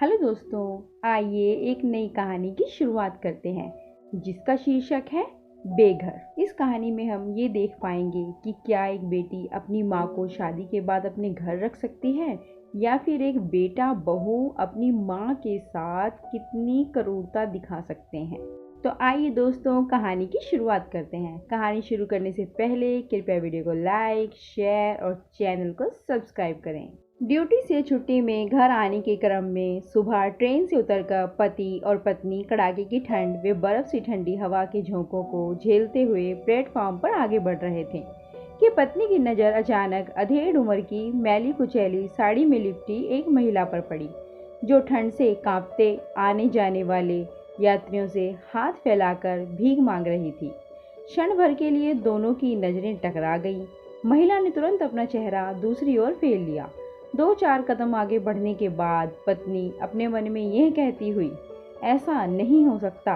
Hello दोस्तों, आइए एक नई कहानी की शुरुआत करते हैं जिसका शीर्षक है बेघर। इस कहानी में हम ये देख पाएंगे कि क्या एक बेटी अपनी माँ को शादी के बाद अपने घर रख सकती है या फिर एक बेटा बहू अपनी माँ के साथ कितनी क्रूरता दिखा सकते हैं। तो आइए दोस्तों कहानी की शुरुआत करते हैं। कहानी शुरू करने से पहले कृपया वीडियो को लाइक, शेयर और चैनल को सब्सक्राइब करें। ड्यूटी से छुट्टी में घर आने के क्रम में सुबह ट्रेन से उतरकर पति और पत्नी कड़ाके की ठंड व बर्फ सी ठंडी हवा के झोंकों को झेलते हुए प्लेटफॉर्म पर आगे बढ़ रहे थे कि पत्नी की नज़र अचानक अधेड़ उम्र की मैली कुचैली साड़ी में लिपटी एक महिला पर पड़ी, जो ठंड से कांपते आने जाने वाले यात्रियों से हाथ फैलाकर भीख मांग रही थी। क्षण भर के लिए दोनों की नजरें टकरा गईं। महिला ने तुरंत अपना चेहरा दूसरी ओर फेर लिया। 2-4 कदम आगे बढ़ने के बाद पत्नी अपने मन में यह कहती हुई ऐसा नहीं हो सकता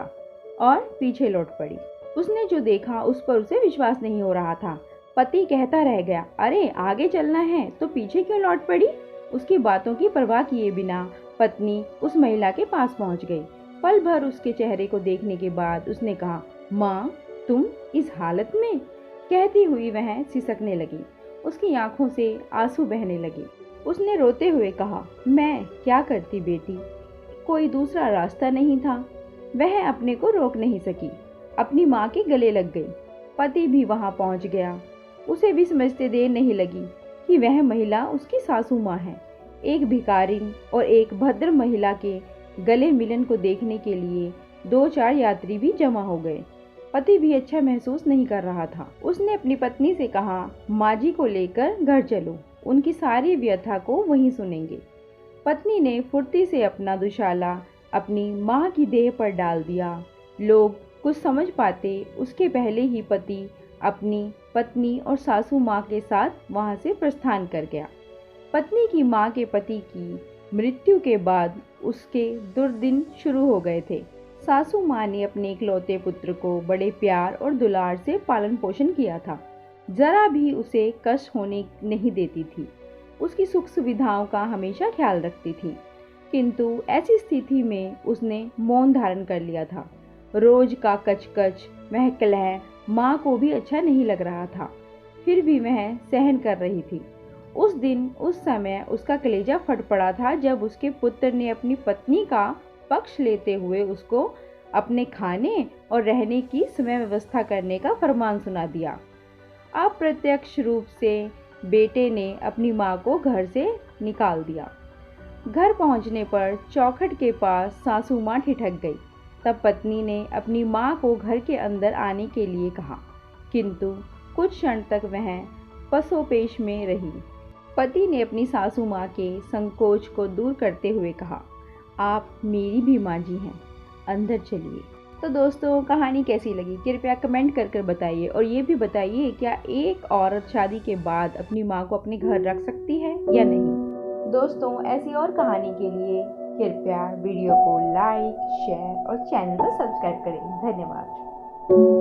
और पीछे लौट पड़ी। उसने जो देखा उस पर उसे विश्वास नहीं हो रहा था। पति कहता रह गया, अरे आगे चलना है तो पीछे क्यों लौट पड़ी। उसकी बातों की परवाह किए बिना पत्नी उस महिला के पास पहुंच गई। पल भर उसके चेहरे को देखने के बाद उसने कहा, माँ तुम इस हालत में। कहती हुई वह सिसकने लगी। उसकी आंखों से आंसू बहने लगे। उसने रोते हुए कहा, मैं क्या करती बेटी, कोई दूसरा रास्ता नहीं था। वह अपने को रोक नहीं सकी, अपनी माँ के गले लग गई। पति भी वहां पहुंच गया। उसे भी समझते देर नहीं लगी कि वह महिला उसकी सासू माँ है। एक भिखारिन और एक भद्र महिला के गले मिलन को देखने के लिए 2-4 यात्री भी जमा हो गए। पति भी अच्छा महसूस नहीं कर रहा था। उसने अपनी पत्नी से कहा, माँ जी को लेकर घर चलो, उनकी सारी व्यथा को वहीं सुनेंगे। पत्नी ने फुर्ती से अपना दुशाला अपनी माँ की देह पर डाल दिया। लोग कुछ समझ पाते उसके पहले ही पति अपनी पत्नी और सासू माँ के साथ वहां से प्रस्थान कर गया। पत्नी की माँ के पति की मृत्यु के बाद उसके दुर्दिन शुरू हो गए थे। सासू माँ ने अपने इकलौते पुत्र को बड़े प्यार और दुलार से पालन पोषण किया था। जरा भी उसे कष्ट होने नहीं देती थी। उसकी सुख सुविधाओं का हमेशा ख्याल रखती थी। किंतु ऐसी स्थिति में उसने मौन धारण कर लिया था। रोज का कचकच वह कलह माँ को भी अच्छा नहीं लग रहा था, फिर भी वह सहन कर रही थी। उस दिन उस समय उसका कलेजा फट पड़ा था जब उसके पुत्र ने अपनी पत्नी का पक्ष लेते हुए उसको अपने खाने और रहने की समय व्यवस्था करने का फरमान सुना दिया। अप्रत्यक्ष रूप से बेटे ने अपनी माँ को घर से निकाल दिया। घर पहुंचने पर चौखट के पास सासू माँ ठिठक गई। तब पत्नी ने अपनी माँ को घर के अंदर आने के लिए कहा, किंतु कुछ क्षण तक वह पसोपेश में रही। पति ने अपनी सासू माँ के संकोच को दूर करते हुए कहा, आप मेरी भी माँ जी हैं, अंदर चलिए। तो दोस्तों कहानी कैसी लगी कृपया कमेंट कर बताइए और ये भी बताइए क्या एक औरत शादी के बाद अपनी माँ को अपने घर रख सकती है या नहीं। दोस्तों ऐसी और कहानी के लिए कृपया वीडियो को लाइक, शेयर और चैनल को सब्सक्राइब करें। धन्यवाद।